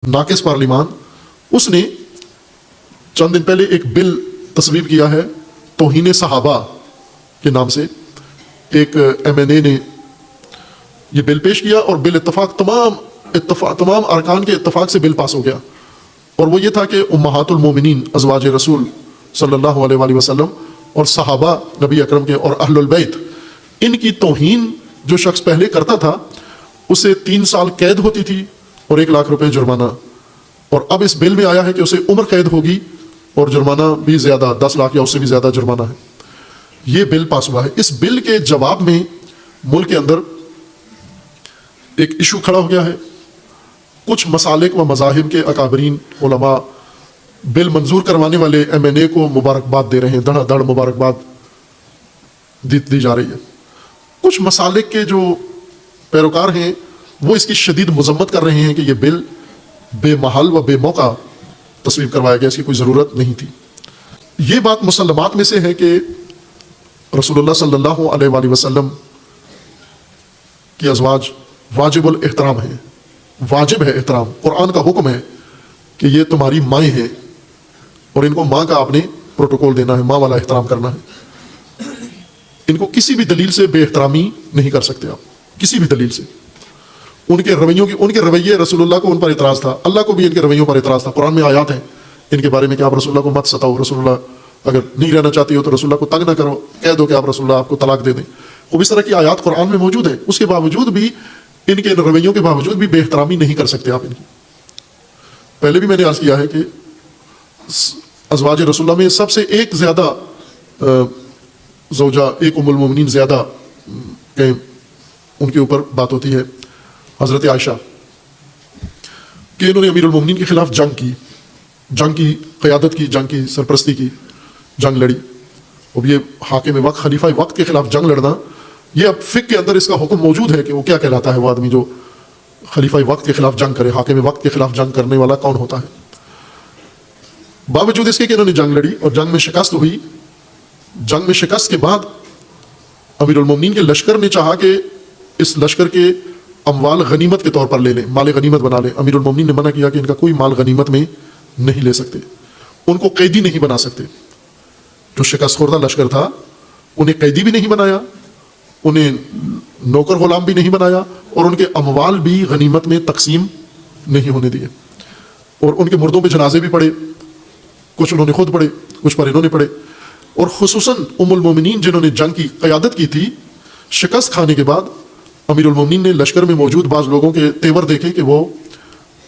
नाकिस parliament, उसने चंद दिन पहले एक बिल तस्वीब किया है तौहीन सहाबा के नाम से। एक MNA ने ये बिल पेश किया और बिल तमाम अरकान के इत्तफाक से बिल पास हो गया। और वो ये था कि उम्महातुल मोमिनीन अज़वाज रसूल सल्लल्लाहु अलैहि वसल्लम और सहाबा नबी अकरम के और अहलुल बैत, इनकी तौहीन जो शख्स पहले करता था उसे 3 साल कैद होती थी और 1 लाख रुपए जुर्माना। और अब इस बिल में आया है कि उसे उम्र कैद होगी और जुर्माना भी ज़्यादा, 10 लाख या उससे भी ज़्यादा जुर्माना है। ये बिल पास हुआ है। इस बिल के जवाब में मुल्क के अंदर एक इशू खड़ा हो गया है। कुछ मसालिक व मज़ाहिब के अकाबरीन उलमा बिल मंजूर करवाने वाले MNA को मुबारकबाद दे रहे हैं, धड़ाधड़ मुबारकबाद दी जा रही है। कुछ मसालिक के जो पैरोकार हैं वो इसकी शदीद मजम्मत कर रहे हैं कि यह बिल बेमहल व बेमौका तस्वीब करवाया गया, इसकी कोई ज़रूरत नहीं थी। ये बात मुसल्लमात में से है कि रसूलुल्लाह सल्लल्लाहु अलैहि वसल्लम की अज़वाज वाजिबुल एहतराम है, वाजिब है एहतराम। कुरान का हुक्म है कि ये तुम्हारी माएँ हैं और इनको माँ का आपने प्रोटोकॉल देना है, माँ वाला एहतराम करना है। इनको किसी भी दलील से बेएहतरामी नहीं कर सकते आप, किसी भी दलील से। उनके रवैये रसूलुल्लाह को उन पर इतराज़ था, अल्लाह को भी इनके रवैयों पर इतराज़ था। कुरान में आयात हैं इनके बारे में कि आप रसूलुल्लाह को मत सताओ, रसूलुल्लाह अगर नहीं रहना चाहती हो तो रसूलुल्लाह को तंग ना करो, कह दो कि आप रसूलुल्लाह आपको तलाक दे दें। खूब इस तरह की आयात कुरान में मौजूद है। उसके बावजूद भी, इनके रवैयों के बावजूद भी बेएहतरामी नहीं कर सकते आप इनकी। पहले भी मैंने अर्ज़ किया है कि अज़वाज रसूलुल्लाह में सबसे एक ज़्यादा ज़ौजा, एक उम्मुल मोमिनीन ज़्यादा उनके ऊपर बात होती है हज़रत आयशा कि इन्होंने अमीरुल मोमिनीन के खिलाफ जंग की क़यादत की, जंग की सरपरस्ती की, जंग लड़ी। अब ये हाकिम वक्त, खलीफा वक्त के खिलाफ जंग लड़ना, ये अब फ़िक़्ह के अंदर इसका हुक्म मौजूद है कि वो क्या कहलाता है वो आदमी जो खलीफा वक्त के खिलाफ जंग करे, हाकिम वक्त के खिलाफ जंग करने वाला कौन होता है। बावजूद इसके कि इन्होंने जंग लड़ी और जंग में शिकस्त हुई, जंग में शिकस्त के बाद अमीरुल मोमिनीन के लश्कर ने चाहा कि इस लश्कर के अमवाल गनीमत के तौर पर ले लें, माल गनीमत बना लें। अमीरुल मोमिनीन ने मना किया कि इनका कोई माल गनीमत में नहीं ले सकते, उनको कैदी नहीं बना सकते। जो शिकस्त खुर्दा लश्कर था उन्हें कैदी भी नहीं बनाया, उन्हें नौकर गुलाम भी नहीं बनाया और उनके अमवाल भी गनीमत में तकसीम नहीं होने दिए। और उनके मुर्दों पे जनाजे भी पड़े, कुछ उन्होंने खुद पढ़े, कुछ पर इन्होंने पढ़े। और खुसूसन उम्मुल मोमिनीन जिन्होंने जंग की क़यादत की थी, शिकस्त खाने के बाद अमीरुल मोमिनीन ने लश्कर में मौजूद बाज़ लोगों के तेवर देखे कि वो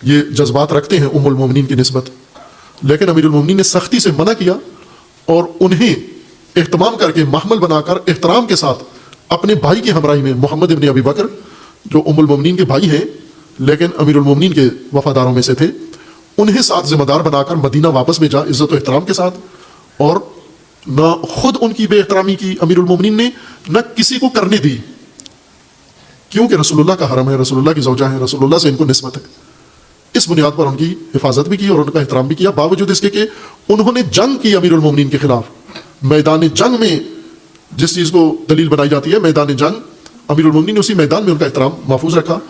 ये जज्बात रखते हैं उम्मुल मोमिनीन की निस्बत, लेकिन अमीरुल मोमिनीन ने सख्ती से मना किया और उन्हें एहतमाम करके, महमल बनाकर, एहतराम के साथ अपने भाई की हमराही में, मोहम्मद इब्न अबी बकर जो उम्मुल मोमिनीन के भाई हैं लेकिन अमीरुल मोमिनीन के वफादारों में से थे, उन्हें साथ जिम्मेदार बनाकर मदीना वापस भेजा इज़्ज़त व एहतराम के साथ। और न खुद उनकी बेएहतरामी की अमीरुल मोमिनीन ने, न किसी को करने दी, क्योंकि रसूलुल्लाह का हरम है, रसूलुल्लाह की ज़ौजा है, रसूलुल्लाह से इनको निस्बत है। इस बुनियाद पर उनकी हिफाजत भी की और उनका एहतराम भी किया। बावजूद इसके कि उन्होंने जंग की अमीरुल मोमिनीन के खिलाफ, मैदान जंग में जिस चीज़ को दलील बनाई जाती है मैदान जंग, अमीरुल मोमिनीन ने उसी मैदान में उनका एहतराम महफूज रखा।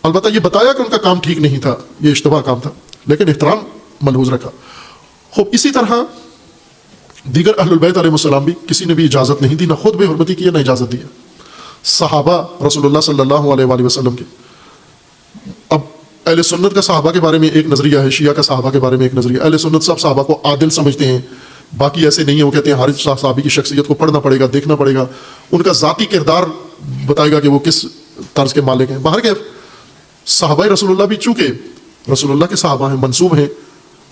अलबत्ता ये बताया कि उनका काम ठीक नहीं था, ये इश्तबाह काम था, लेकिन एहतराम मलहूज रखा। खूब इसी तरह दीगर अहलुल बैत अलैहिस्सलाम भी किसी ने भी इजाज़त नहीं दी, ना खुद बेहुरमती की, ना इजाज़त दी। सहाबा रसूलुल्लाह सल्लल्लाहु अलैहि वसल्लम के, अब अहले सुन्नत का सहाबा के बारे में एक नज़रिया है, शिया का सहाबा के बारे में एक नज़रिया। अहले सुन्नत सब सहाबा को आदिल समझते हैं, बाकी ऐसे नहीं है। वो कहते हैं हर सहाबी की शख्सियत को पढ़ना पड़ेगा, देखना पड़ेगा, उनका ज़ाती किरदार बताएगा कि वो किस तर्ज के मालिक हैं। बाहर के सहाबा रसूलुल्लाह भी चूँकि रसूलुल्लाह के सहाबा हैं, मंसूब हैं,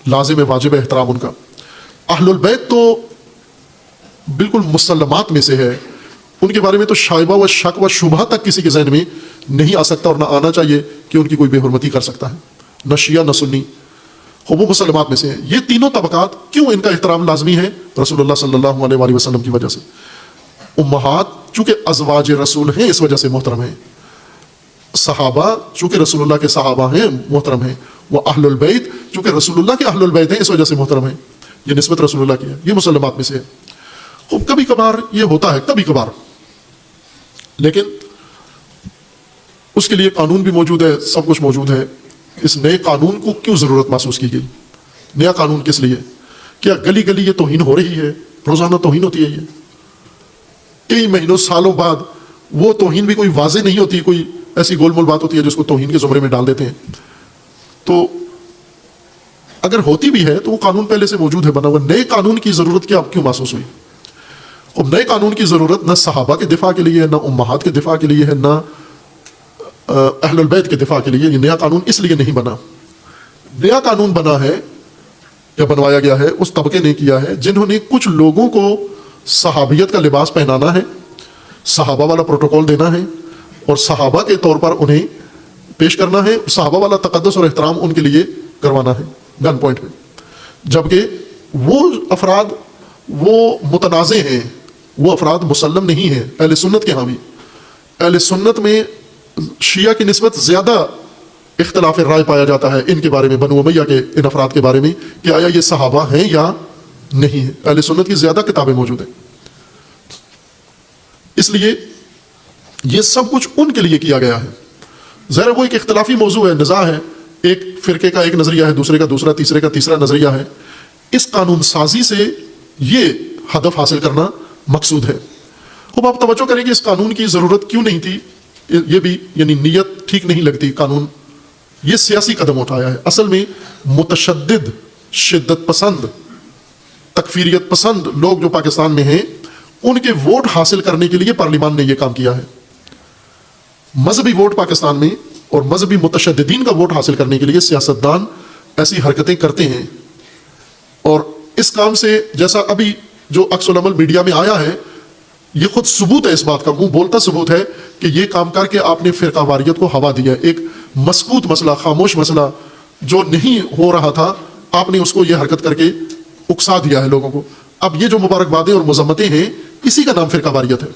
लाजिम वाजिब एहतराम उनका। अहलुल बैत तो बिल्कुल मुसल्लमात में से है, उनके बारे में तो शाइबा व शक व शुबहा तक किसी के जहन में नहीं आ सकता और ना आना चाहिए कि उनकी कोई बेहुरमती कर सकता है, न शिया न सुन्नी, वो मुसल्लमात में से है। ये तीनों तबकात क्यों इनका एहतराम लाजमी है? रसूलुल्लाह सल्लल्लाहु अलैहि वसल्लम की वजह से। उम्महात चूँकि अज़वाज रसूल हैं इस वजह से मोहतरम है, सहाबा चूँकि रसूलुल्लाह के सहाबा हैं मोहतरम है, वह अहलुल बैत चूँकि रसूलुल्लाह के अहलुल बैत हैं इस वजह से मोहतरम है। ये निस्बत रसूलुल्लाह की है, ये मुसल्लमात में से है। खूब कभी कभार ये होता है, कभी कभार, लेकिन उसके लिए कानून भी मौजूद है, सब कुछ मौजूद है। اس نئے قانون کو کیوں ضرورت محسوس کی گئی؟ نیا قانون کس لیے؟ کیا گلی گلی یہ توہین ہو رہی ہے؟ روزانہ توہین ہوتی ہے، یہ کئی مہینوں سالوں بعد وہ توہین بھی کوئی واضح نہیں ہوتی، کوئی ایسی گول مول بات ہوتی ہے جس کو توہین کے زمرے میں ڈال دیتے ہیں. تو اگر ہوتی بھی ہے تو وہ قانون پہلے سے موجود ہے بنا ہوا، نئے قانون کی ضرورت کیا اب کیوں محسوس ہوئی؟ اب نئے قانون کی ضرورت نہ صحابہ کے دفاع کے لیے، نہ امہات کے دفاع کے لیے ہے، نہ اہل البیت کے دفاع کے لیے. یہ نیا قانون اس لیے نہیں بنا. نیا قانون بنا ہے یا بنوایا گیا ہے اس طبقے نے کیا ہے جنہوں نے کچھ لوگوں کو صحابیت کا لباس پہنانا ہے، صحابہ والا پروٹوکول دینا ہے، اور صحابہ کے طور پر انہیں پیش کرنا ہے، صحابہ والا تقدس اور احترام ان کے لیے کروانا ہے گن پوائنٹ پہ. جبکہ وہ افراد وہ متنازع ہیں، وہ افراد مسلم نہیں ہیں. اہل سنت کے ہاں بھی، اہل سنت میں شیعہ کی نسبت زیادہ اختلاف رائے پایا جاتا ہے ان کے بارے میں، بنو امیہ کے ان افراد کے بارے میں، کہ آیا یہ صحابہ ہیں یا نہیں ہیں. اہل سنت کی زیادہ کتابیں موجود ہیں. اس لیے یہ سب کچھ ان کے لیے کیا گیا ہے. ظاہر وہ ایک اختلافی موضوع ہے، نزاع ہے، ایک فرقے کا ایک نظریہ ہے، دوسرے کا دوسرا، تیسرے کا تیسرا نظریہ ہے. اس قانون سازی سے یہ ہدف حاصل کرنا مقصود ہے. اب آپ توجہ کریں کہ اس قانون کی ضرورت کیوں نہیں تھی. یہ بھی یعنی نیت ٹھیک نہیں لگتی. قانون یہ سیاسی قدم اٹھایا ہے. اصل میں متشدد، شدت پسند، تکفیریت پسند لوگ جو پاکستان میں ہیں، ان کے ووٹ حاصل کرنے کے لیے پارلیمان نے یہ کام کیا ہے. مذہبی ووٹ پاکستان میں اور مذہبی متشددین کا ووٹ حاصل کرنے کے لیے سیاستدان ایسی حرکتیں کرتے ہیں. اور اس کام سے جیسا ابھی جو عکس العمل میڈیا میں آیا ہے، یہ خود ثبوت ہے اس بات کا، منہ بولتا ثبوت ہے کہ یہ کام کر کے آپ نے فرقہ واریت کو ہوا دیا. ایک مسکوت مسئلہ، خاموش مسئلہ جو نہیں ہو رہا تھا، آپ نے اس کو یہ حرکت کر کے اکسا دیا ہے لوگوں کو. اب یہ جو مبارکبادیں اور مذمتیں ہیں، اسی کا نام فرقہ واریت ہے.